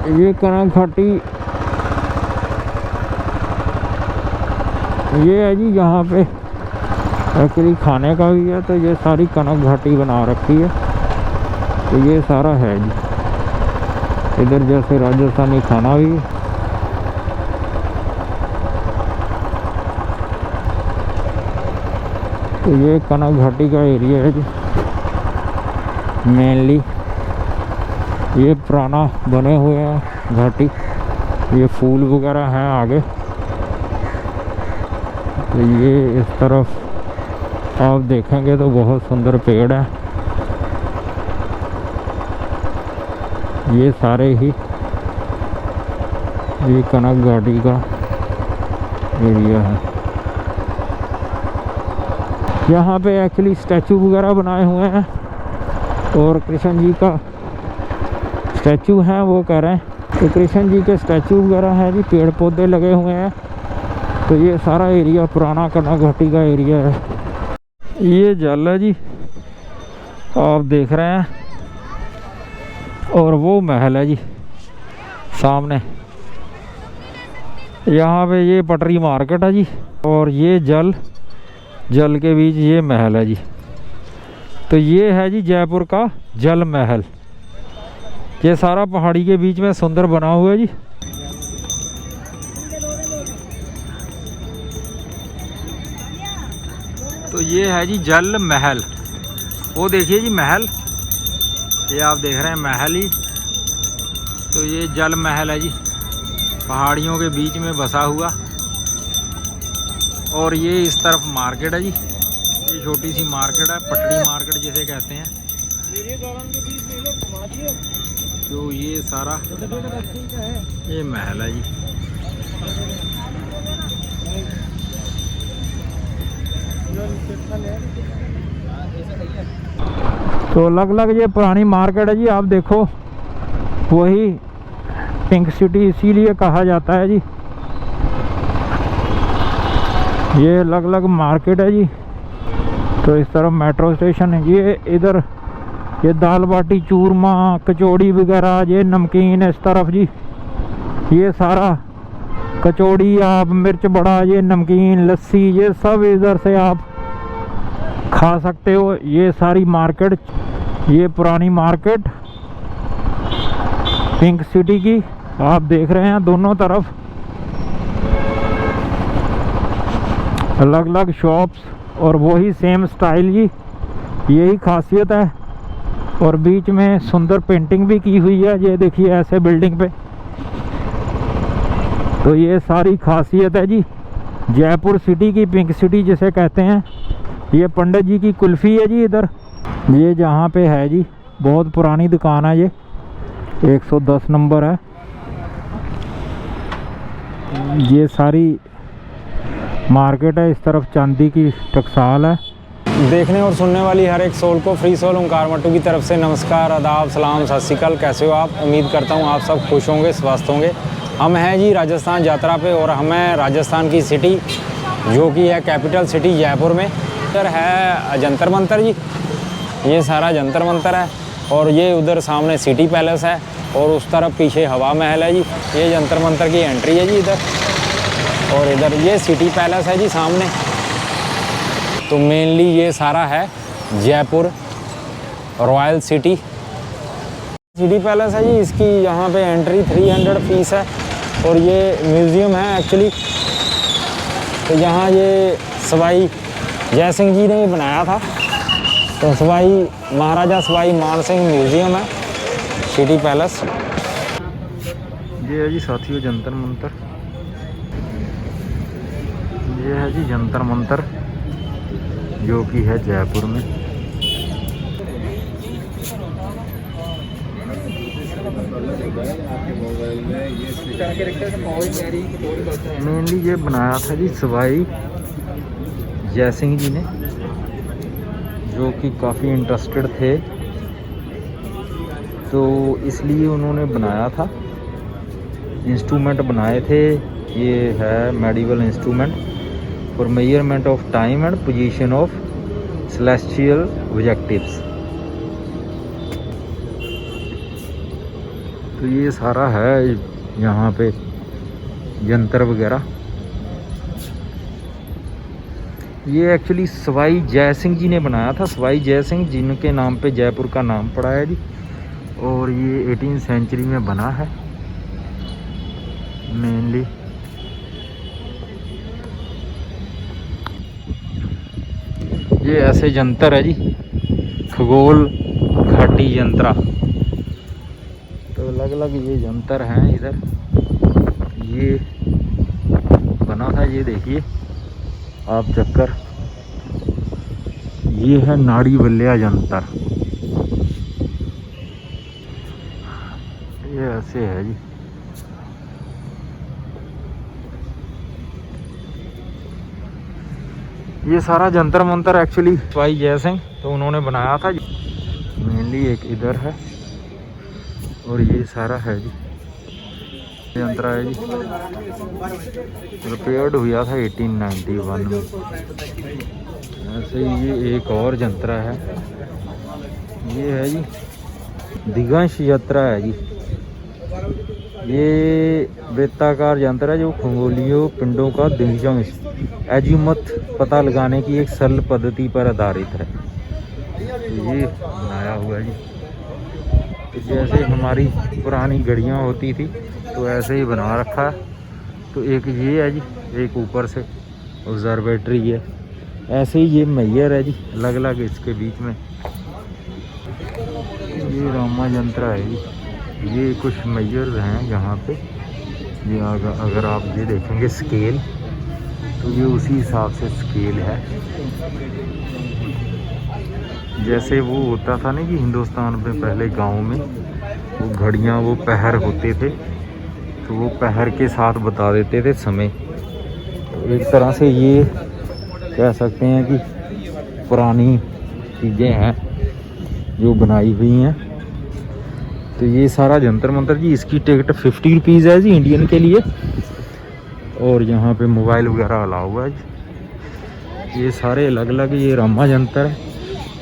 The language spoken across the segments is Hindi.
ये कनक घाटी ये है जी। यहाँ पे एक्चुअली खाने का भी है, तो ये सारी कनक घाटी बना रखी है। तो ये सारा है जी। इधर जैसे राजस्थानी खाना भी है। तो ये कनक घाटी का एरिया है जी मेनली। ये पुराना बने हुए हैं घाटी। ये फूल वगैरह हैं आगे। तो ये इस तरफ आप देखेंगे तो बहुत सुंदर पेड़ है। ये सारे ही ये कनक घाटी का एरिया है। यहाँ पे एक्चुअली स्टैचू वगैरह बनाए हुए हैं और कृष्ण जी का स्टैचू है वो कह रहे हैं। तो कृष्ण जी के स्टैचू वगैरह है जी। पेड़ पौधे लगे हुए हैं। तो ये सारा एरिया पुराना कनक घाटी का एरिया है। ये जल है जी आप देख रहे हैं। और वो महल है जी सामने। यहाँ पे ये पटरी मार्केट है जी। और ये जल के बीच ये महल है जी। तो ये है जी जयपुर का जल महल। ये सारा पहाड़ी के बीच में सुंदर बना हुआ है जी। तो ये है जी जल महल। वो देखिए जी महल, ये आप देख रहे हैं महल ही। तो ये जल महल है जी पहाड़ियों के बीच में बसा हुआ। और ये इस तरफ मार्केट है जी। ये छोटी सी मार्केट है, पटड़ी मार्केट जिसे कहते हैं। तो ये सारा ये महल है जी। तो अलग-अलग ये पुरानी मार्केट है जी। आप देखो वही पिंक सिटी इसीलिए कहा जाता है जी। ये अलग-अलग मार्केट है जी। तो इस तरफ मेट्रो स्टेशन है। ये इधर ये दाल बाटी चूरमा कचौड़ी वगैरह ये नमकीन इस तरफ जी। ये सारा कचौड़ी आप मिर्च बड़ा ये नमकीन लस्सी ये सब इधर से आप खा सकते हो। ये सारी मार्केट ये पुरानी मार्केट पिंक सिटी की आप देख रहे हैं। दोनों तरफ अलग अलग शॉप्स और वही सेम स्टाइल जी। यही खासियत है। और बीच में सुंदर पेंटिंग भी की हुई है। ये देखिए ऐसे बिल्डिंग पे। तो ये सारी खासियत है जी जयपुर सिटी की, पिंक सिटी जिसे कहते हैं। ये पंडित जी की कुल्फ़ी है जी इधर। ये जहाँ पे है जी बहुत पुरानी दुकान है। ये 110 नंबर है। ये सारी मार्केट है। इस तरफ चांदी की टकसाल है। देखने और सुनने वाली हर एक सोल को फ्री सोल ओंकार मट्टू की तरफ से नमस्कार, आदाब, सलाम, सत श्री अकाल। कैसे हो आप? उम्मीद करता हूँ आप सब खुश होंगे, स्वस्थ होंगे। हम हैं जी राजस्थान यात्रा पे और हमें राजस्थान की सिटी जो कि है कैपिटल सिटी जयपुर में। इधर है जंतर मंतर जी। ये सारा जंतर मंतर है। और ये उधर सामने सिटी पैलेस है और उस तरफ पीछे हवा महल है जी। ये जंतर मंतर की एंट्री है जी इधर। और इधर ये सिटी पैलेस है जी सामने। तो मेनली ये सारा है जयपुर रॉयल सिटी पैलेस है जी। इसकी यहाँ पे एंट्री 300 फीस है। और ये म्यूज़ियम है एक्चुअली। तो यहाँ ये सवाई जय सिंह जी ने बनाया था। तो महाराजा सवाई मान सिंह म्यूज़ियम है सिटी पैलेस। ये है जी साथियों जंतर मंतर। ये है जी जंतर मंतर जो कि है जयपुर में। मेनली ये बनाया था जी सवाई जय सिंह जी ने, जो कि काफ़ी इंटरेस्टेड थे। तो इसलिए उन्होंने बनाया था। इंस्ट्रूमेंट बनाए थे। ये है medieval instrument for measurement of time and position of celestial objectives. तो ये सारा है यहाँ पे यंत्र वगैरह। ये एक्चुअली सवाई जय सिंह जी ने बनाया था, सवाई जय सिंह जिनके नाम पे जयपुर का नाम पड़ा है जी। और ये 18वीं सेंचुरी में बना है मेनली। ये ऐसे यंत्र है जी, खगोल घाटी यंत्रा। तो अलग अलग ये यंत्र हैं इधर। ये बना था, ये देखिए आप चक्कर। ये है नाड़ी बल्लिया यंत्र। ये ऐसे है जी। ये सारा जंतर मंतर एक्चुअली सवाई जय सिंह तो उन्होंने बनाया था। मेनली एक इधर है और ये सारा है जी यंत्र है जी। रिपेयर्ड हुआ था 1891 में। ऐसे ही ये एक और यंत्र है, ये है जी दिगंश यंत्र है जी। ये वृत्ताकार यंत्र है जो खगोलीय पिंडों का दिग्गंश एजीमुथ पता लगाने की एक सरल पद्धति पर आधारित है। ये बनाया हुआ है जी। तो जैसे हमारी पुरानी घड़ियाँ होती थी तो ऐसे ही बना रखा है। तो एक ये है जी, एक ऊपर से ऑब्जर्वेटरी है। ऐसे ही ये मैयर है जी, अलग अलग इसके बीच में। ये रामा यंत्र है जी। ये कुछ मैयर्स हैं यहाँ पे। ये अगर आप ये देखेंगे स्केल, तो ये उसी हिसाब से स्केल है। जैसे वो होता था ना कि हिंदुस्तान में पहले गांव में वो घड़ियाँ वो पहर होते थे, तो वो पहर के साथ बता देते थे समय। तो एक तरह से ये कह सकते हैं कि पुरानी चीज़ें हैं जो बनाई हुई हैं। तो ये सारा जंतर मंतर जी, इसकी टिकट 50 रुपीज़ है जी इंडियन के लिए। और यहाँ पे मोबाइल वगैरह अलाउ हुआ है जी। ये सारे अलग अलग ये रामा यंत्र है।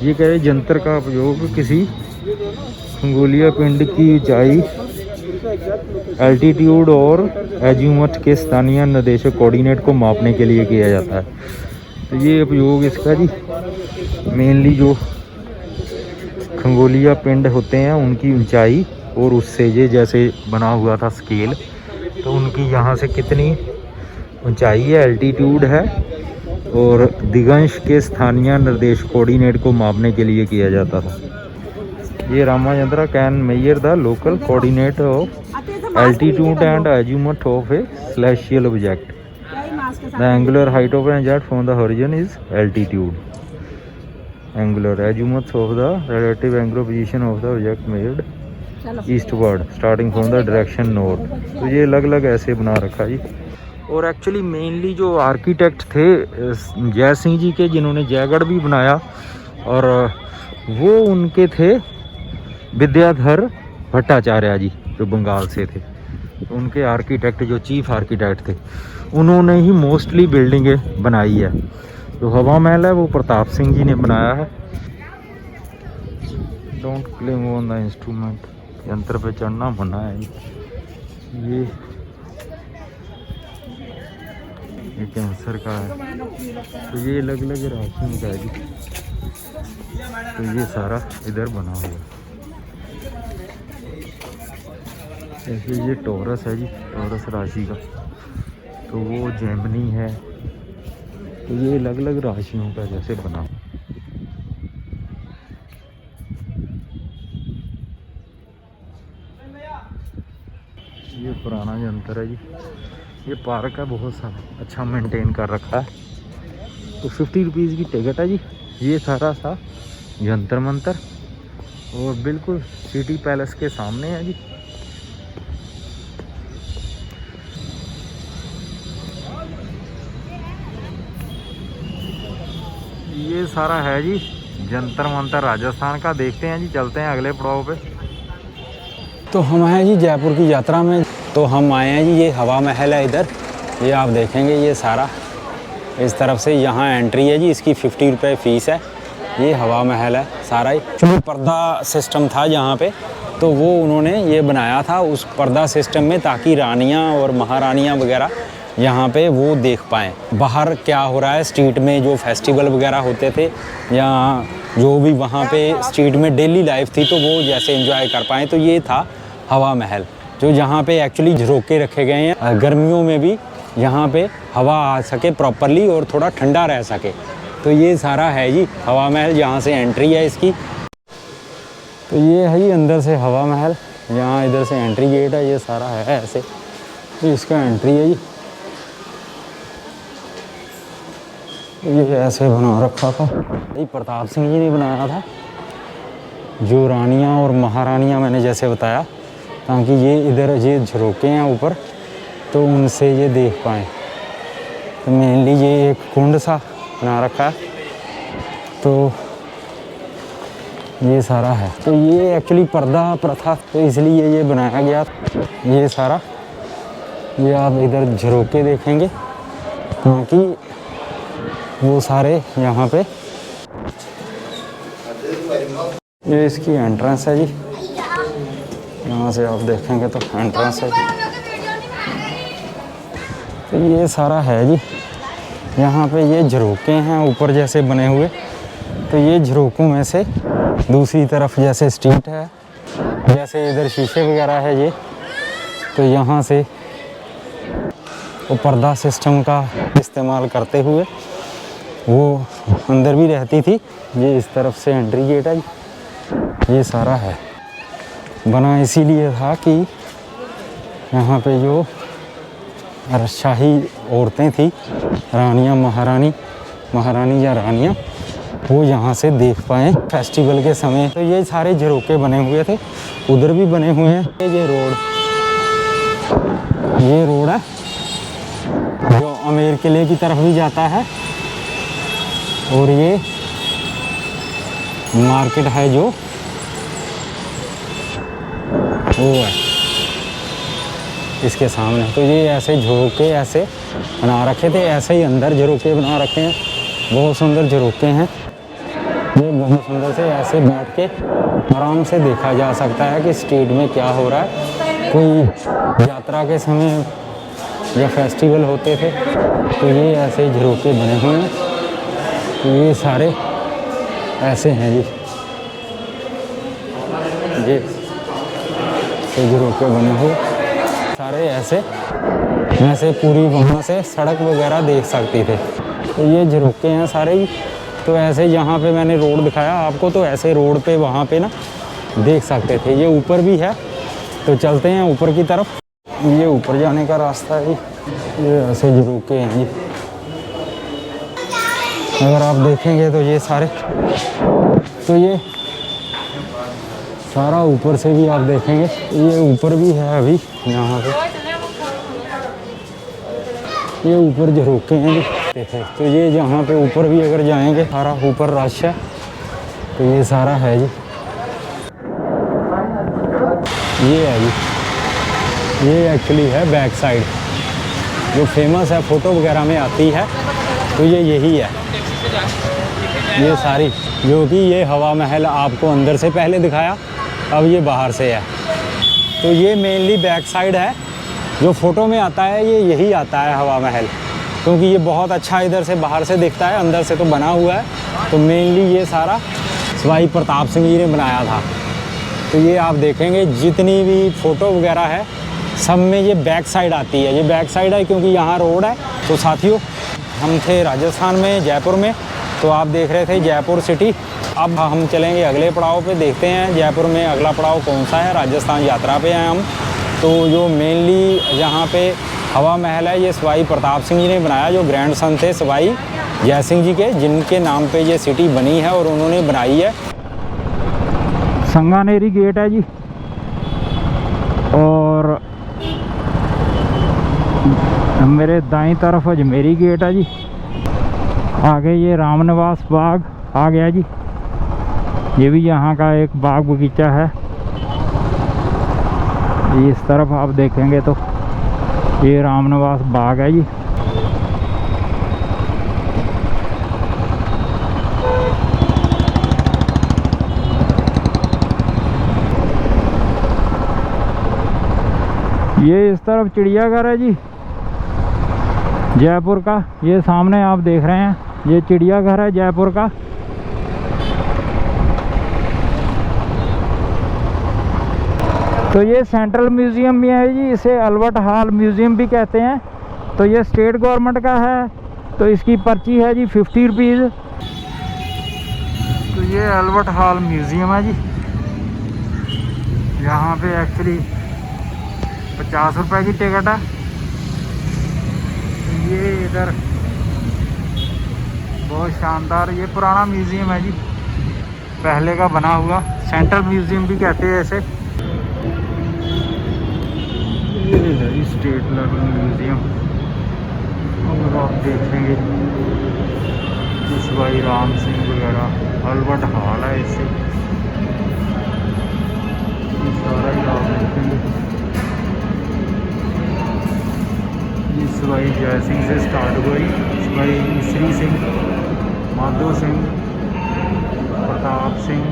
ये कह रहे यंत्र का उपयोग किसी खगोलीय पिंड की ऊंचाई, एल्टीट्यूड और एजीमुथ के स्थानीय निर्देशक कोऑर्डिनेट को मापने के लिए किया जाता है। तो ये उपयोग इसका जी मेनली जो खगोलीय पिंड होते हैं उनकी ऊंचाई और उससे ये जैसे बना हुआ था स्केल, तो उनकी यहाँ से कितनी ऊंचाई है, एल्टीट्यूड है और दिगंश के स्थानीय निर्देश कोऑर्डिनेट को मापने के लिए किया जाता था। ये रामा यंत्र can measure the local coordinate of altitude and azimuth of A celestial object. The angular height of an object from the horizon is altitude. Angular azimuth of the relative angular position of the object measured eastward starting from the direction north. तो ये अलग अलग ऐसे बना रखा जी। और एक्चुअली मेनली जो आर्किटेक्ट थे जय सिंह जी के, जिन्होंने जयगढ़ भी बनाया, और वो उनके थे विद्याधर भट्टाचार्य जी जो बंगाल से थे। तो उनके आर्किटेक्ट जो चीफ आर्किटेक्ट थे उन्होंने ही मोस्टली बिल्डिंगें बनाई है। जो हवा महल है वो प्रताप सिंह जी ने बनाया है। Don't claim on the instrument, यंत्र पे चढ़ना मना है। ये कैंसर का है। तो ये अलग अलग राशि का है जी। तो ये सारा इधर बना हुआ है। जैसे ये टॉरस है जी, टॉरस राशि का। तो वो जेमिनी है। तो ये अलग अलग राशियों का जैसे बना हुआ। ये पुराना यंत्र है जी। ये पार्क है, बहुत सारा अच्छा मेंटेन कर रखा है। तो 50 रुपीज़ की टिकट है जी। ये सारा सा यंत्र मंत्र और बिल्कुल सिटी पैलेस के सामने है जी। ये सारा है जी जंतर मंतर राजस्थान का। देखते हैं जी, चलते हैं अगले पड़ाव पे। तो हम हैं जी जयपुर की यात्रा में। तो हम आए हैं जी, ये हवा महल है इधर। ये आप देखेंगे ये सारा इस तरफ से यहाँ एंट्री है जी। इसकी 50 रुपये फ़ीस है। ये हवा महल है सारा ही। चलो पर्दा सिस्टम था यहाँ पे, तो वो उन्होंने ये बनाया था उस पर्दा सिस्टम में, ताकि रानियाँ और महारानियाँ वगैरह यहाँ पे वो देख पाएँ बाहर क्या हो रहा है स्ट्रीट में, जो फेस्टिवल वगैरह होते थे या जो भी वहाँ पे स्ट्रीट में डेली लाइफ थी, तो वो जैसे एंजॉय कर पाएँ। तो ये था हवा महल, जो यहाँ पे एक्चुअली झरोके रखे गए हैं, गर्मियों में भी यहाँ पे हवा आ सके प्रॉपरली और थोड़ा ठंडा रह सके। तो ये सारा है जी हवा महल, यहाँ से एंट्री है इसकी। तो ये है जी अंदर से हवा महल, यहाँ इधर से एंट्री गेट है, ये सारा है ऐसे, तो इसका एंट्री है जी। ये ऐसे बना रखा था, ये प्रताप सिंह जी ने बनाया था, जो रानियाँ और महारानियाँ मैंने जैसे बताया, ताकि ये इधर ये झरोके हैं ऊपर, तो उनसे ये देख पाएँ। तो मेनली ये एक कुंड सा बना रखा है, तो ये सारा है। तो ये एक्चुअली पर्दा प्रथा, तो इसलिए ये बनाया गया ये सारा। ये आप इधर झरोके देखेंगे, क्योंकि वो सारे यहाँ पे, ये इसकी एंट्रेंस है जी, यहाँ से आप देखेंगे तो एंट्रेंस है। तो ये सारा है जी, यहाँ पे ये झरोके हैं ऊपर जैसे बने हुए, तो ये झरोकों में से दूसरी तरफ जैसे स्ट्रीट है, जैसे इधर शीशे वगैरह है ये, तो यहाँ से वो पर्दा सिस्टम का इस्तेमाल करते हुए वो अंदर भी रहती थी। ये इस तरफ से एंट्री गेट है, ये सारा है। बना इसीलिए था कि यहाँ पे जो शाही औरतें थी, रानियाँ महारानी या रानियाँ, वो यहाँ से देख पाएँ फेस्टिवल के समय। तो ये सारे झरोके बने हुए थे, उधर भी बने हुए हैं। ये रोड है जो आमेर किले की तरफ भी जाता है, और ये मार्केट है जो वो है इसके सामने। तो ये ऐसे झरोके ऐसे बना रखे थे, ऐसे ही अंदर झरोके बना रखे हैं, बहुत सुंदर झरोके हैं। ये बहुत सुंदर से ऐसे बैठ के आराम से देखा जा सकता है कि स्ट्रीट में क्या हो रहा है। कोई यात्रा के समय या फेस्टिवल होते थे, तो ये ऐसे झरोके बने हुए हैं। तो ये सारे ऐसे हैं जी, ये झरोके बने हुए सारे ऐसे पूरी वहाँ से सड़क वगैरह देख सकती थे। तो ये झरोके हैं सारे ही। तो ऐसे यहाँ पे मैंने रोड दिखाया आपको, तो ऐसे रोड पे वहाँ पे ना देख सकते थे। ये ऊपर भी है, तो चलते हैं ऊपर की तरफ। ये ऊपर जाने का रास्ता है जी। ये ऐसे झरोके हैं जी, अगर आप देखेंगे तो ये सारे, तो ये सारा ऊपर से भी आप देखेंगे, ये ऊपर भी है अभी यहाँ पे, ये ऊपर झरोके हैं जी। तो ये जहाँ पे ऊपर भी अगर जाएंगे, सारा ऊपर रश है। तो ये सारा है जी, ये है जी, ये एक्चुअली है बैक साइड जो फेमस है, फ़ोटो वगैरह में आती है। तो ये यही है, ये सारी, जो कि ये हवा महल आपको अंदर से पहले दिखाया, अब ये बाहर से है। तो ये मेनली बैक साइड है, जो फ़ोटो में आता है ये यही आता है हवा महल, क्योंकि ये बहुत अच्छा इधर से बाहर से दिखता है, अंदर से तो बना हुआ है। तो मेनली ये सारा सवाई प्रताप सिंह जी ने बनाया था। तो ये आप देखेंगे जितनी भी फ़ोटो वगैरह है, सब में ये बैक साइड आती है। ये बैक साइड है क्योंकि यहाँ रोड है। तो साथियों, हम थे राजस्थान में, जयपुर में, तो आप देख रहे थे जयपुर सिटी। अब हम चलेंगे अगले पड़ाव पे, देखते हैं जयपुर में अगला पड़ाव कौन सा है। राजस्थान यात्रा पे हैं हम। तो जो मेनली यहाँ पे हवा महल है, ये सवाई प्रताप सिंह जी ने बनाया, जो ग्रैंड सन थे सवाई जय सिंह जी के, जिनके नाम पे ये सिटी बनी है और उन्होंने बनाई है। संगानेरी गेट है जी, और मेरे दाईं तरफ अजमेरी गेट है जी। आगे ये रामनिवास बाग आ गया जी, ये भी यहाँ का एक बाग बगीचा है। इस तरफ आप देखेंगे तो ये रामनिवास बाग है जी। ये इस तरफ चिड़ियाघर है जी जयपुर का। ये सामने आप देख रहे हैं, ये चिड़ियाघर है जयपुर का। तो ये सेंट्रल म्यूज़ियम भी है जी, इसे अल्बर्ट हॉल म्यूज़ियम भी कहते हैं। तो ये स्टेट गवर्नमेंट का है, तो इसकी पर्ची है जी 50 रुपीज़। तो ये अल्बर्ट हॉल म्यूज़ियम है जी, यहाँ पे एक्चुअली 50 रुपए की टिकट है। ये इधर बहुत शानदार, ये पुराना म्यूज़ियम है जी, पहले का बना हुआ। सेंट्रल म्यूज़ियम भी कहते हैं ऐसे। ये है जी स्टेट लेवल म्यूज़ियम, और आप देखेंगे पेशवाई राम सिंह वगैरह। अल्बर्ट हॉल है इससे, ये सारा ही आप देखेंगे। ये सवाई जय सिंह से स्टार्ट हुई, सवाई मिश्री सिंह, माधो सिंह, प्रताप सिंह,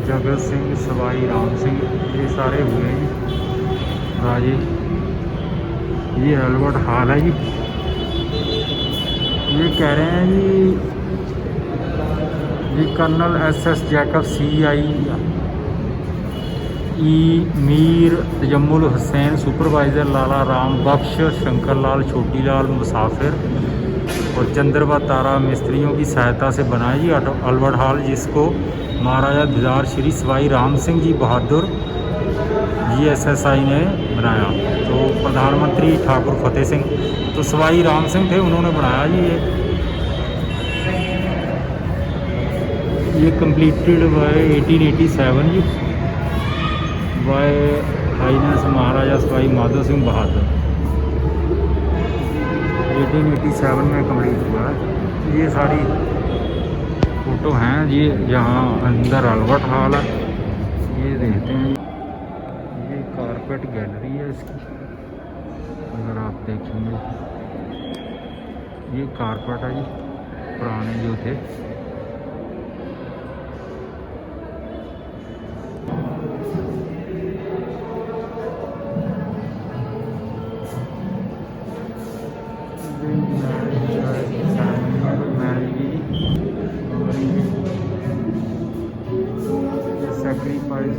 जगत सिंह, सवाई राम सिंह, ये सारे हुए हैं राजे। ये अल्बर्ट हॉल है जी। ये कह रहे हैं जी, ये colonel SS Jacob CI Mir Tajammul Hussain, supervisor Lala Ram Bakhsh, Shankar Lal, Chhoti Lal मुसाफिर और चंद्रवा तारा मिस्त्रियों की सहायता से बनाया जी अल्बर्ट हॉल, जिसको महाराजा दिदार श्री सवाई राम सिंह जी बहादुर GSSI ने बनाया। तो प्रधानमंत्री ठाकुर फतेह सिंह, तो सवाई राम सिंह थे, उन्होंने बनाया जी ये कंप्लीटेड बाय 1887 जी बाय हाइनेस महाराजा सवाई माधो सिंह बहादुर। 1887 में कंप्लीट हुआ है। ये सारी फ़ोटो हैं ये, यहाँ अंदर अल्बर्ट हॉल है। ये देखते हैं, ये कारपेट गैलरी है इसकी, अगर आप देखेंगे ये कारपेट है जी, पुराने जो थे। सेक्रीफाइस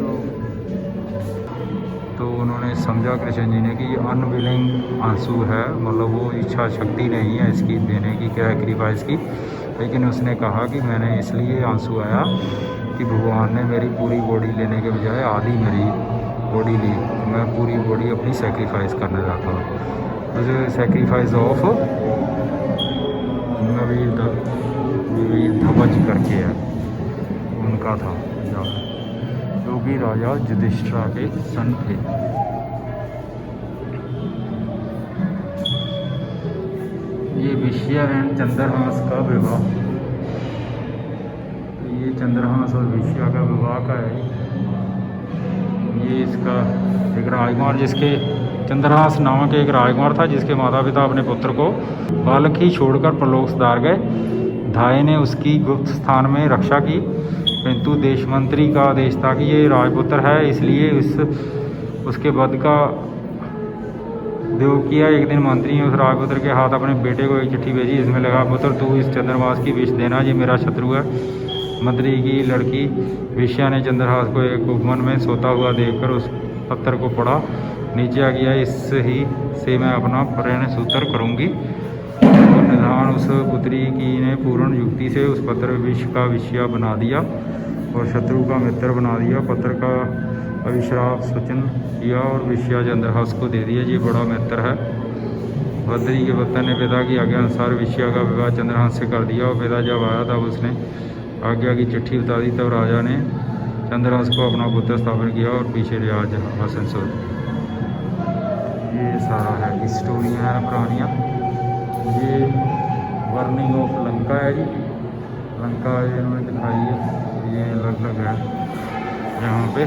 तो उन्होंने समझा कृष्ण जी ने कि ये अनविलिंग आंसू है, मतलब वो इच्छा शक्ति नहीं है इसकी देने की, सेक्रीफाइस की। लेकिन उसने कहा कि मैंने इसलिए आंसू आया कि भगवान ने मेरी पूरी बॉडी लेने के बजाय आधी मेरी बॉडी ली, मैं पूरी बॉडी अपनी सेक्रीफाइस करना चाहता हूँ। तो सेक्रीफाइस ऑफ नवीर ध्वज करके है, उनका था, जो कि राजा युधिष्ठिर के सन थे। ये विष्या एंड चंद्रहास का विवाह, तो ये चंद्रहास और विष्या का विवाह का है। ये इसका एक राजकुमार, जिसके चंद्रहास नामक एक राजकुमार था, जिसके माता पिता अपने पुत्र को बालक ही छोड़कर परलोक सुधार गए। धाय ने उसकी गुप्त स्थान में रक्षा की, परंतु देश मंत्री का आदेश था कि ये राजपुत्र है, इसलिए उसके वध का द्योग किया। एक दिन मंत्री ने उस राजपुत्र के हाथ अपने बेटे को एक चिट्ठी भेजी, इसमें लगा, पुत्र तू इस चंद्रहास की विष देना, ये मेरा शत्रु है। मंत्री की लड़की विष्या ने चंद्रहास को एक उपवन में सोता हुआ देखकर उस पत्र को पढ़ा, नीचे आ गया, इस ही से मैं अपना प्रेम सूत्र करूँगी। तो निधान उस पुत्री की ने पूर्ण युक्ति से उस पत्र विष का विष्या बना दिया और शत्रु का मित्र बना दिया। पत्र का अभिश्राप सूचन किया और विष्या चंद्रहास को दे दिया, ये बड़ा मित्र है। बद्री के पुत्र ने पिता की आज्ञा अनुसार विष्या का विवाह चंद्रहास से कर दिया और पिता जब आया तब उसने आज्ञा की चिट्ठी बता दी, तब राजा ने चंद्रहास को अपना पुत्र स्थापन किया और पीछे रियाज हासन सो। ये सारा है, स्टोरियाँ हैं पुरानियाँ। ये बर्निंग ऑफ लंका है जी, लंका इन्होंने दिखाई है, ये अलग अलग है यहाँ पे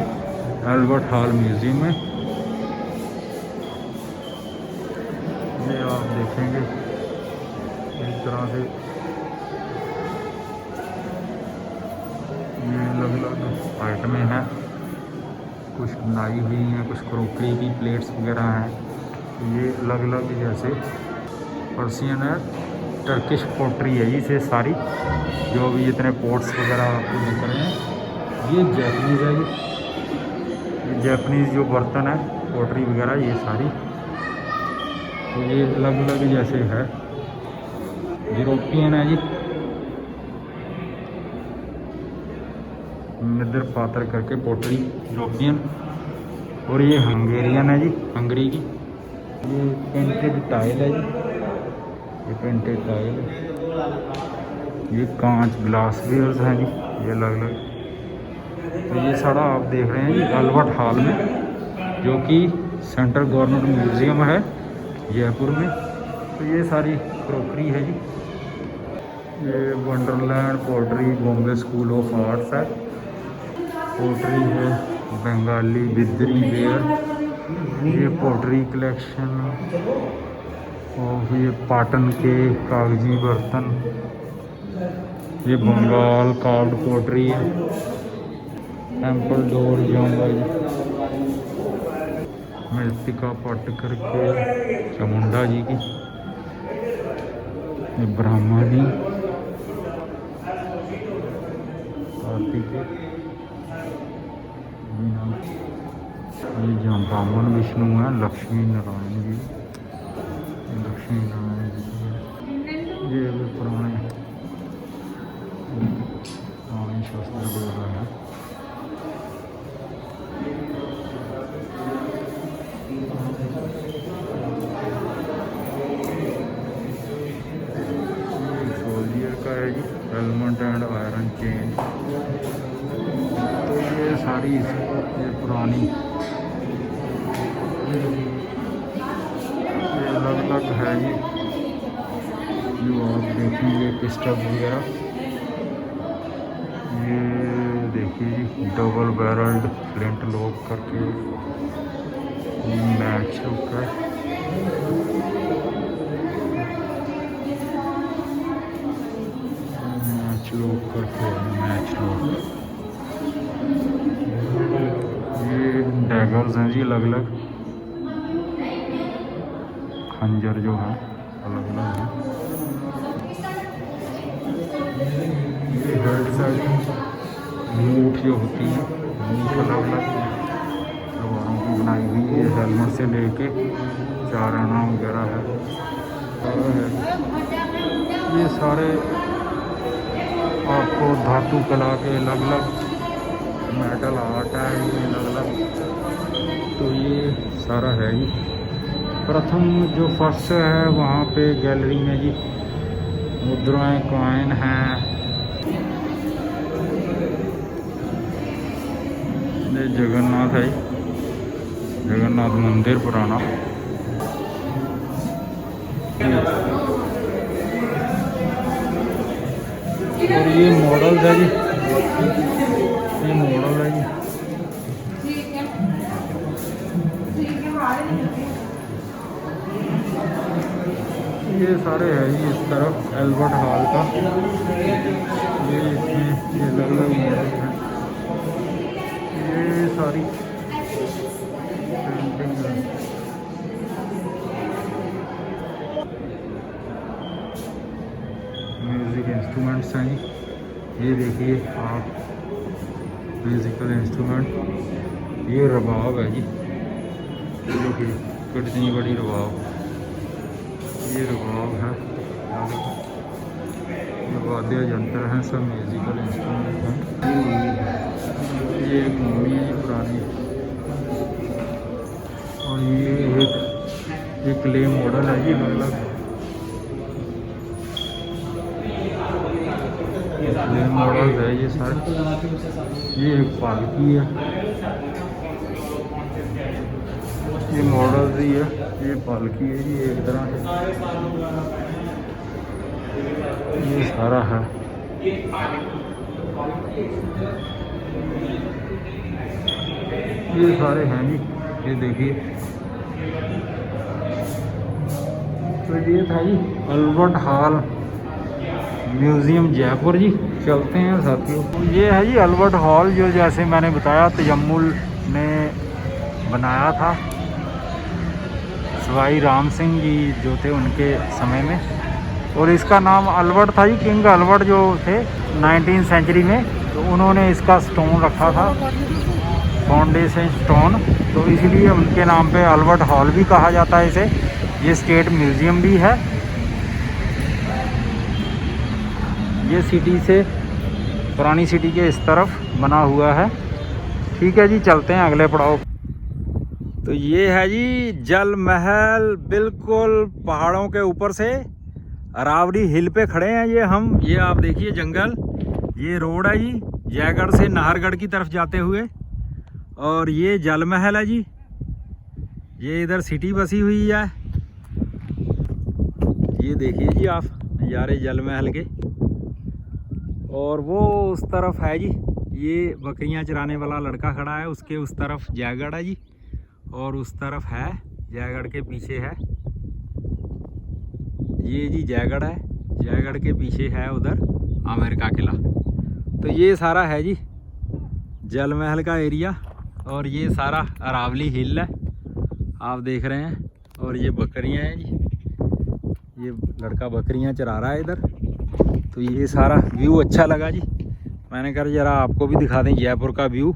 अल्बर्ट हॉल म्यूज़ियम में। ये आप देखेंगे इस तरह से, ये अलग अलग आइटमें हैं। कुछ बनाई हुई हैं, कुछ क्रोकरी की प्लेट्स वगैरह हैं। ये अलग अलग जैसे पर्सियन है, टर्किश पोट्री है ये सारी, जो भी जितने पोट्स वगैरह आपको दिख रहे हैं ये जैपनीज़ है। ये जैपनीज़ जो बर्तन है पोट्री वगैरह ये सारी, तो ये अलग अलग जैसे है। यूरोपियन है जी, मिद्र पात्र करके पोट्री यूरोपियन। और ये हंगेरियन है जी, हंगरी की। ये पेंटेड टाइल है जी, ये पेंटेड टाइल है। ये कांच ग्लास वेयर्स हैं जी, ये अलग अलग। तो ये सारा आप देख रहे हैं जी अल्बर्ट हॉल में, जो कि सेंट्रल गवर्नमेंट म्यूज़ियम है जयपुर में। तो ये सारी क्रोकरी है जी। ये wonderland pottery Bombay school of arts है। पोट्री है बंगाली बिदरी वेयर। ये पोट्री कलेक्शन और ये पाटन के कागजी बर्तन। ये बंगाल कार्व्ड पोट्री है। टेम्पल डोर जाऊंगा जी, मृतिका पाटकर के चामुंडा जी की। ये ब्रह्मा जी कार्तिक। ये जाम्बावन विष्णु है, लक्ष्मी नारायण जी, लक्ष्मी नारायण जी। ये भी पुराने शास्त्र वगैरह है। सोल्जियर का है जी, हेलमेट एंड आयरन चेन। तो ये सारी ये पुरानी ये अलग अलग है जी, जो आप देखेंगे पिस्टल वगैरह। ये देखिए जी डबल बैरल्ड फ्लिंट लॉक करके मैच लॉक है। मैच लॉक करके मैच लॉक। ये डैगर्स हैं जी अलग अलग, खंजर जो है अलग अलग है। ये हेड साइड मूठ जो होती है, मूठ अलग अलग तलवारों की बनाई हुई है। हेलमेट से लेके 4 आना वगैरह है, सारा है। ये सारे आपको धातु कला के अलग अलग मेटल आर्ट है, ये अलग अलग। तो ये सारा है जी। प्रथम जो फर्स्ट है वहाँ पे गैलरी में जी मुद्राएं कॉइन हैं। ये जगन्नाथ है, जगन्नाथ मंदिर पुराना। और ये मॉडल है जी, ये मॉडल है जी। ये सारे है जी इस तरफ एल्बर्ट हॉल का। ये इसमें ये अलग अलग मॉडल हैं। ये सारी पेंटिंग है। म्यूज़िक इंस्ट्रूमेंट्स हैं जी, ये देखिए आप म्यूज़िकल इंस्ट्रूमेंट। ये रबाब है जी, देखिए कितनी बड़ी रबाब। ये रबाब है, ये वाद्य यंत्र हैं, सब म्यूज़िकल इंस्ट्रूमेंट हैं। ये एक मम्मी है पुरानी। और ये एक क्ले मॉडल है जी अलग अलग। क्ले मॉडल है ये सारे। ये एक पालकी है, ये मॉडल ही है, ये पालकी है जी एक तरह से। ये सारा है। ये सारे हैं जी, ये देखिए। तो ये था जी अल्बर्ट हॉल म्यूज़ियम जयपुर जी। चलते हैं साथियों। ये है जी अल्बर्ट हॉल, जो जैसे मैंने बताया तजम्मुल ने बनाया था, सवाई राम सिंह जी जो थे उनके समय में। और इसका नाम अल्बर्ट था जी, किंग अल्बर्ट जो थे 19वीं सेंचुरी में, तो उन्होंने इसका स्टोन रखा था, फाउंडेशन स्टोन, तो इसलिए उनके नाम पे अल्बर्ट हॉल भी कहा जाता है इसे। ये स्टेट म्यूज़ियम भी है। ये सिटी से, पुरानी सिटी के इस तरफ बना हुआ है। ठीक है जी, चलते हैं अगले पड़ाव। तो ये है जी जल महल, बिल्कुल पहाड़ों के ऊपर से अरावली हिल पे खड़े हैं ये आप देखिए जंगल, ये रोड है जी जयगढ़ से नाहरगढ़ की तरफ जाते हुए, और ये जल महल है जी। ये इधर सिटी बसी हुई है। ये देखिए जी आप नज़ारे जल महल के। और वो उस तरफ है जी, ये बकरियां चराने वाला लड़का खड़ा है, उसके उस तरफ जयगढ़ है जी, और उस तरफ है जयगढ़ के पीछे है ये जी जयगढ़ है, जयगढ़ के पीछे है उधर आमेर का किला। तो ये सारा है जी जल महल का एरिया, और ये सारा अरावली हिल है आप देख रहे हैं। और ये बकरियां हैं जी, ये लड़का बकरियां चरा रहा है इधर। तो ये सारा व्यू अच्छा लगा जी, मैंने कहा ज़रा आपको भी दिखा दें जयपुर का व्यू।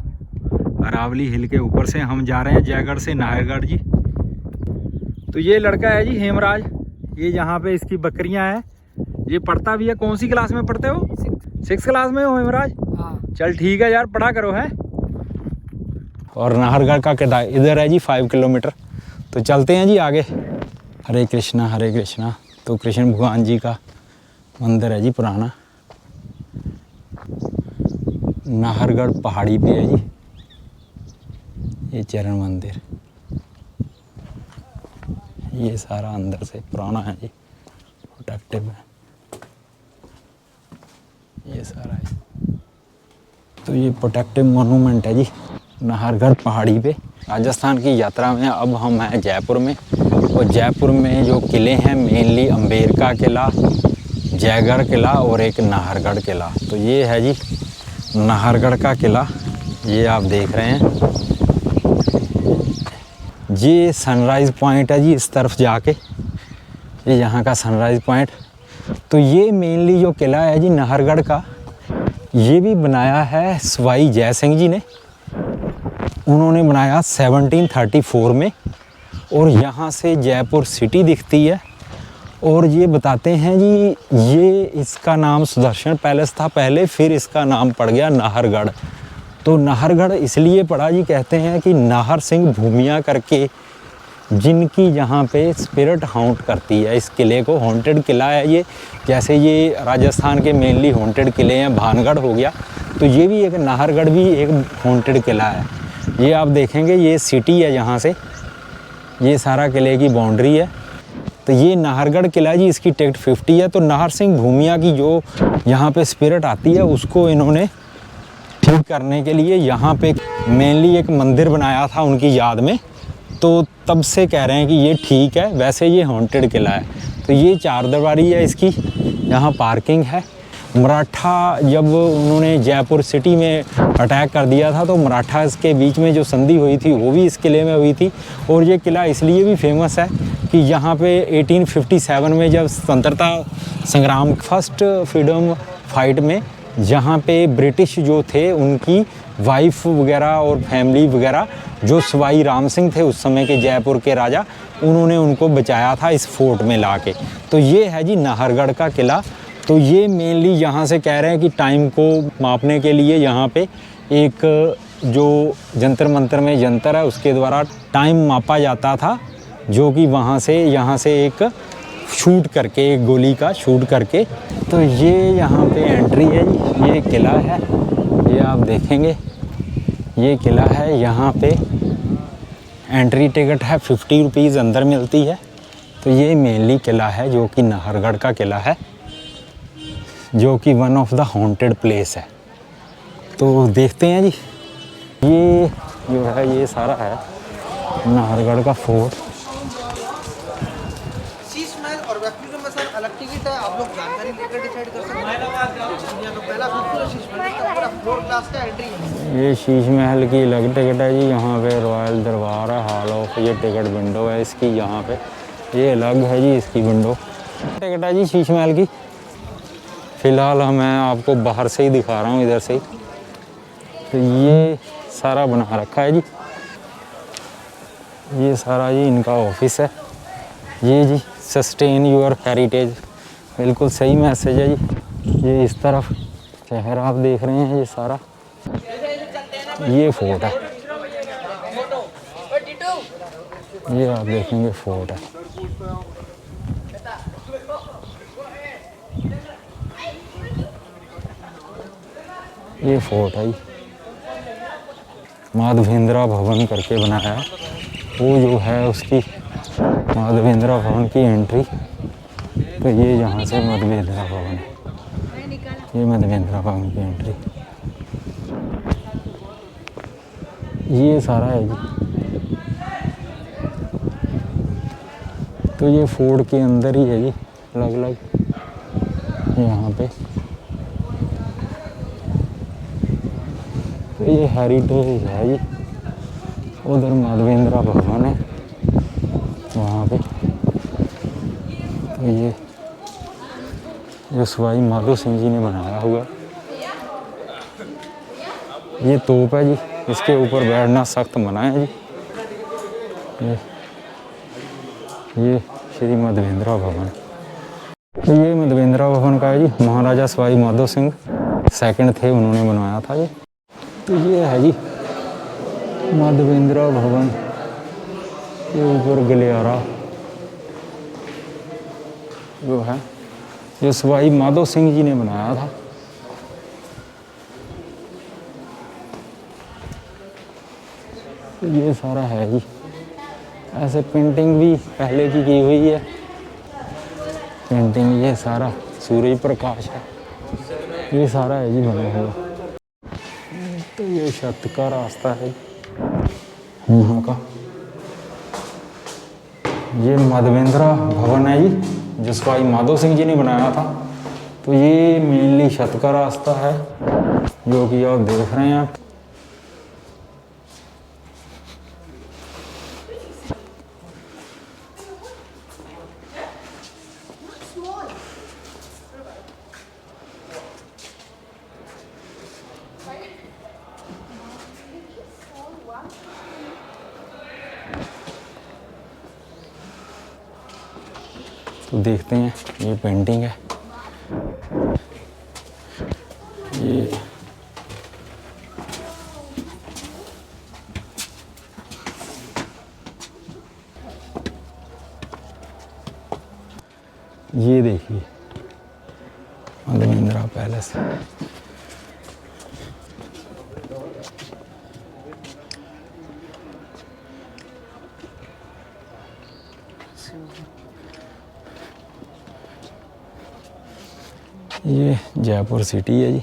अरावली हिल के ऊपर से हम जा रहे हैं जयगढ़ से नाहरगढ़ जी। तो ये लड़का है जी हेमराज, ये यहाँ पे इसकी बकरियां हैं। ये पढ़ता भी है। कौन सी क्लास में पढ़ते हो? 6th क्लास में हो हेमराज? हाँ। चल ठीक है यार, पढ़ा करो है। और नाहरगढ़ का किला इधर है जी 5 किलोमीटर। तो चलते हैं जी आगे। हरे कृष्णा हरे कृष्णा। तो कृष्ण भगवान जी का मंदिर है जी पुराना, नाहरगढ़ पहाड़ी पे है जी ये चरण मंदिर। ये सारा अंदर से पुराना है जी, प्रोटेक्टिव है ये सारा है। तो ये प्रोटेक्टिव मोनूमेंट है जी नाहरगढ़ पहाड़ी पे। राजस्थान की यात्रा में अब हम हैं जयपुर में, और जयपुर में जो किले हैं मेनली अम्बेर का किला, जयगढ़ किला और एक नाहरगढ़ किला। तो ये है जी नाहरगढ़ का किला, ये आप देख रहे हैं। ये सनराइज़ पॉइंट है जी इस तरफ जाके, ये यहाँ का सनराइज़ पॉइंट। तो ये मेनली जो किला है जी नाहरगढ़ का, ये भी बनाया है सवाई जय सिंह जी ने। उन्होंने बनाया 1734 में, और यहाँ से जयपुर सिटी दिखती है। और ये बताते हैं जी ये इसका नाम सुदर्शन पैलेस था पहले, फिर इसका नाम पड़ गया नाहरगढ़। तो नाहरगढ़ इसलिए पड़ा जी, कहते हैं कि नाहर सिंह भूमिया करके जिनकी यहाँ पे स्पिरिट हाउंट करती है। इस किले को हॉन्टेड किला है ये, जैसे ये राजस्थान के मेनली हॉन्टेड किले हैं, भानगढ़ हो गया, तो ये भी एक नाहरगढ़ भी एक हॉन्टेड किला है। ये आप देखेंगे ये सिटी है, यहाँ से ये सारा किले की बाउंड्री है। तो ये नाहरगढ़ किला जी, इसकी टिकट 50 है। तो नाहर सिंह भूमिया की जो यहाँ पे स्पिरिट आती है उसको इन्होंने ठीक करने के लिए यहाँ पे मेनली एक मंदिर बनाया था उनकी याद में। तो तब से कह रहे हैं कि ये ठीक है, वैसे ये हॉन्टेड किला है। तो ये 4 दरबारी है इसकी, यहाँ पार्किंग है। मराठा जब उन्होंने जयपुर सिटी में अटैक कर दिया था, तो मराठा के बीच में जो संधि हुई थी वो भी इस किले में हुई थी। और ये किला इसलिए भी फेमस है कि यहाँ पे 1857 में जब स्वतंत्रता संग्राम फर्स्ट फ्रीडम फाइट में, जहाँ पे ब्रिटिश जो थे उनकी वाइफ वगैरह और फैमिली वगैरह, जो सवाई राम सिंह थे उस समय के जयपुर के राजा, उन्होंने उनको बचाया था इस फोर्ट में ला के। तो ये है जी नाहरगढ़ का किला। तो ये मेनली यहाँ से कह रहे हैं कि टाइम को मापने के लिए यहाँ पे एक जो जंतर मंतर में जंतर है उसके द्वारा टाइम मापा जाता था, जो कि वहाँ से यहाँ से एक शूट करके, एक गोली का शूट करके। तो ये यहाँ पे एंट्री है जी, ये किला है, ये आप देखेंगे ये किला है। यहाँ पे एंट्री टिकट है 50 रुपीज़, अंदर मिलती है। तो ये मेनली किला है जो कि नाहरगढ़ का किला है, जो कि one of the haunted place है। तो देखते हैं जी, ये जो है ये सारा है नाहरगढ़ का फोर्ट। शीश महल और बैप्टिज्म में सर अलग टिकट है, आप लोग जानकारी ये शीश महल की अलग टिकट है जी। यहाँ पे रॉयल दरबार है, हॉल ऑफ, ये टिकट विंडो है इसकी, यहाँ पे ये अलग है जी इसकी विंडो। टिकट है जी शीश महल की। फ़िलहाल मैं आपको बाहर से ही दिखा रहा हूँ, इधर से ही। तो ये सारा बना रखा है जी, ये सारा जी इनका ऑफिस है। ये जी सस्टेन योर हेरिटेज, बिल्कुल सही मैसेज है जी। ये इस तरफ शहर आप देख रहे हैं, ये सारा ये फोर्ट है, ये आप देखेंगे फोर्ट है। ये फोर्ट है, माधवेंद्रा भवन करके बनाया है। वो जो है उसकी माधवेंद्रा भवन की एंट्री, तो ये यहाँ से माधवेंद्रा भवन है, ये माधवेंद्रा भवन की एंट्री, ये सारा है जी। तो ये फोर्ट के अंदर ही है जी, अलग अलग यहाँ पे। तो ये हेरिटेज है जी। उधर माधवेंद्रा भवन है वहाँ पे। तो ये जो सवाई माधो सिंह जी ने बनाया हुआ, ये तोप है जी, इसके ऊपर बैठना सख्त मना है जी। ये श्री माधवेंद्रा भवन। तो ये माधवेंद्रा भवन का है जी, महाराजा सवाई माधो सिंह सेकंड थे, उन्होंने बनवाया था ये। तो ये है जी माधवेंद्रा भवन के ऊपर गलियारा जो है, जो सवाई माधो सिंह जी ने बनाया था। तो ये सारा है जी, ऐसे पेंटिंग भी पहले की हुई है पेंटिंग। ये सारा सूरज प्रकाश है, ये सारा है जी बना हुआ। तो ये छत का रास्ता है यहाँ का। ये माधवेंद्रा भवन है जी, जो सवाई माधो सिंह जी ने बनाया था। तो ये मेनली छत का रास्ता है जो कि आप देख रहे हैं। तो देखते हैं, ये पेंटिंग है, ये देखिए माधवेंद्रा पैलेस। ये जयपुर सिटी है जी,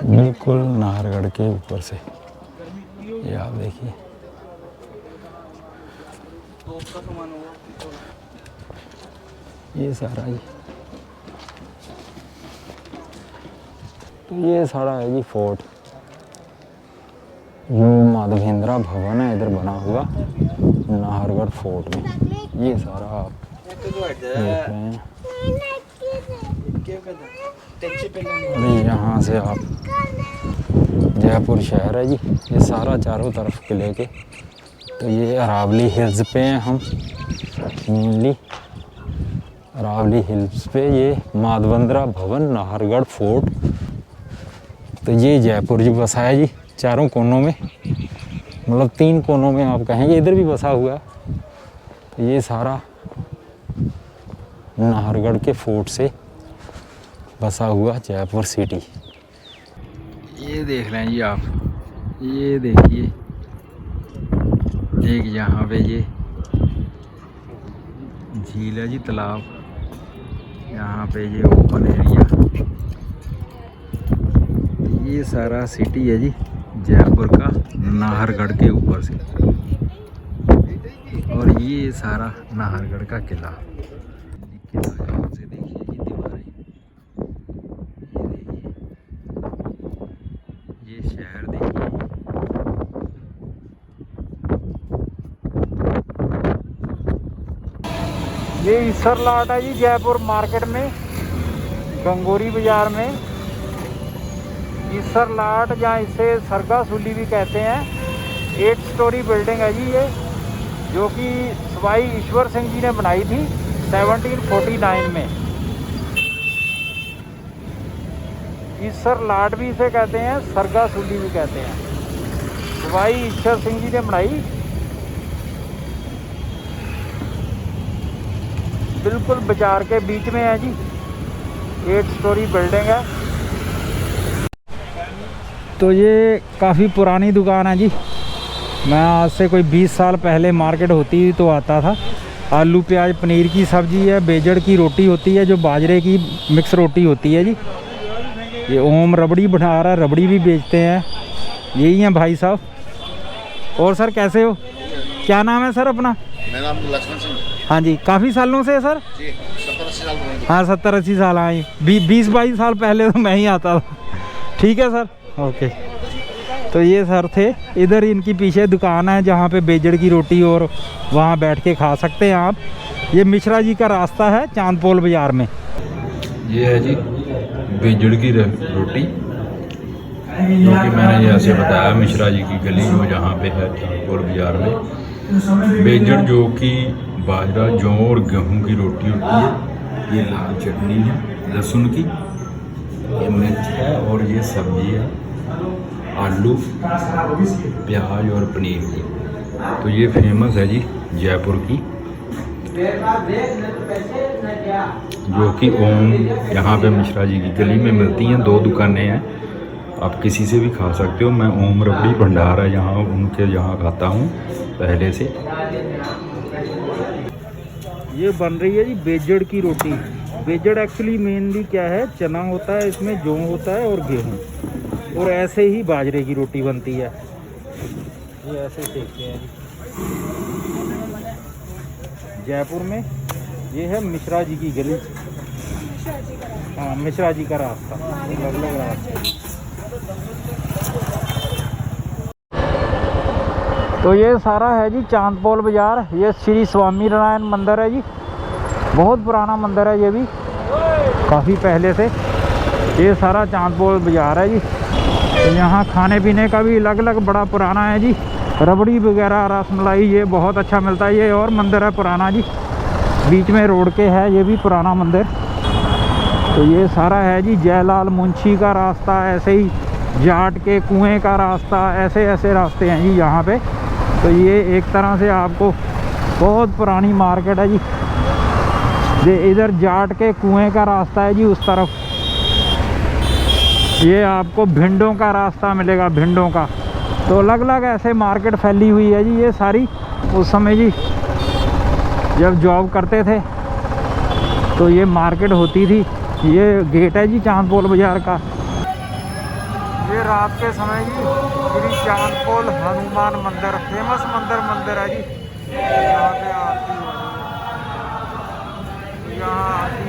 बिल्कुल नाहरगढ़ के ऊपर से। ये आप देखिए, ये सारा जी। तो ये सारा है जी फोर्ट, जो माधवेंद्रा भवन है इधर बना हुआ नाहरगढ़ फोर्ट में। ये सारा आप देख रहे हैं। अरे यहाँ से आप जयपुर शहर है जी, ये सारा चारों तरफ किले के। तो ये अरावली हिल्स पे हैं हम, मेनली अरावली हिल्स पे। ये माधवेंद्रा भवन नाहरगढ़ फोर्ट। तो ये जयपुर जो बसा है जी चारों कोनों में, मतलब 3 कोनों में आप कहेंगे, इधर भी बसा हुआ है। तो ये सारा नाहरगढ़ के फोर्ट से बसा हुआ जयपुर सिटी। ये देख रहे हैं जी आप, ये देखिए एक यहाँ पे ये झील है जी, तालाब, यहाँ पे ये ओपन एरिया। ये सारा सिटी है जी जयपुर का नाहरगढ़ के ऊपर से। और ये सारा नाहरगढ़ का किला, किला यहाँ से देखिए जी, दीवारें ये ईसर लाट है जी, जयपुर मार्केट में, गंगोरी बाज़ार में। ईसर लाट, जहाँ इसे सरगा सूली भी कहते हैं, 8 स्टोरी बिल्डिंग है जी ये, जो कि सवाई ईश्वर सिंह जी ने बनाई थी 1749 में। ईसर लाट भी इसे कहते हैं, सरगा सूली भी कहते हैं। सवाई ईश्वर सिंह जी ने बनाई, बिल्कुल बाजार के बीच में है जी, 8 स्टोरी बिल्डिंग है। तो ये काफ़ी पुरानी दुकान है जी। मैं आज से कोई 20 साल पहले मार्केट होती तो आता था। आलू प्याज पनीर की सब्ज़ी है, बेजड़ की रोटी होती है जो बाजरे की मिक्स रोटी होती है जी। ये ओम रबड़ी बना रहा है, रबड़ी भी बेचते हैं। यही हैं भाई साहब। और सर कैसे हो? क्या नाम है सर अपना? मेरा नाम लक्ष्मण सिंह। हाँ जी, काफ़ी सालों से सर? जी 70-80 साल पुरानी। हाँ 70-80 साल आए। 20-22 साल पहले तो मैं ही आता था। ठीक है सर, ओके। तो ये सर थे, इधर इनकी पीछे दुकान है जहाँ पे बेजड़ की रोटी और वहाँ बैठ के खा सकते हैं आप। ये मिश्रा जी का रास्ता है चांदपोल बाज़ार में। ये है जी बेजड़ की रोटी, जो कि मैंने जैसे बताया मिश्रा जी की गली जो जहाँ पे है चांदपोल बाज़ार में। बेजड़ जो कि बाजरा जौ और गेहूं की रोटी होती है। ये लाल चटनी है लहसुन की, ये मिर्च है और ये सब्जी है आलू प्याज और पनीर की। तो ये फेमस है जी जयपुर की, जो कि ओम यहाँ पे मिश्रा जी की गली में मिलती हैं। 2 दुकानें हैं, आप किसी से भी खा सकते हो। मैं ओम रबड़ी भंडार है यहाँ, उनके यहाँ खाता हूँ पहले से। ये बन रही है जी बेजड़ की रोटी। बेजड़ एक्चुअली मेनली क्या है, चना होता है, इसमें जौ होता है और गेहूँ, और ऐसे ही बाजरे की रोटी बनती है। ये ऐसे सेकते हैं जी जयपुर में। ये है मिश्रा जी की गली। हाँ, मिश्रा जी का रास्ता, अलग अलग रास्ते। तो ये सारा है जी चांदपोल बाज़ार। ये श्री स्वामी नारायण मंदिर है जी, बहुत पुराना मंदिर है ये भी, काफ़ी पहले से। ये सारा चांदपोल बाज़ार है जी। तो यहाँ खाने पीने का भी अलग अलग बड़ा पुराना है जी। रबड़ी वगैरह रसमलाई ये बहुत अच्छा मिलता है। ये और मंदिर है पुराना जी, बीच में रोड के है ये भी पुराना मंदिर। तो ये सारा है जी जयलाल मुंशी का रास्ता, ऐसे ही जाट के कुएं का रास्ता, ऐसे ऐसे रास्ते हैं जी यहाँ पे। तो ये एक तरह से आपको बहुत पुरानी मार्केट है जी। ये इधर जाट के कुएं का रास्ता है जी उस तरफ। ये आपको भिंडों का रास्ता मिलेगा, भिंडों का। तो अलग अलग ऐसे मार्केट फैली हुई है जी ये सारी। उस समय जी जब जॉब करते थे तो ये मार्केट होती थी। ये गेट है जी चांदपोल बाज़ार का। ये रात के समय जी श्री चांदपोल हनुमान मंदिर, फेमस मंदिर है जी। यहाँ पे आरती हो रही है, यहाँ आरती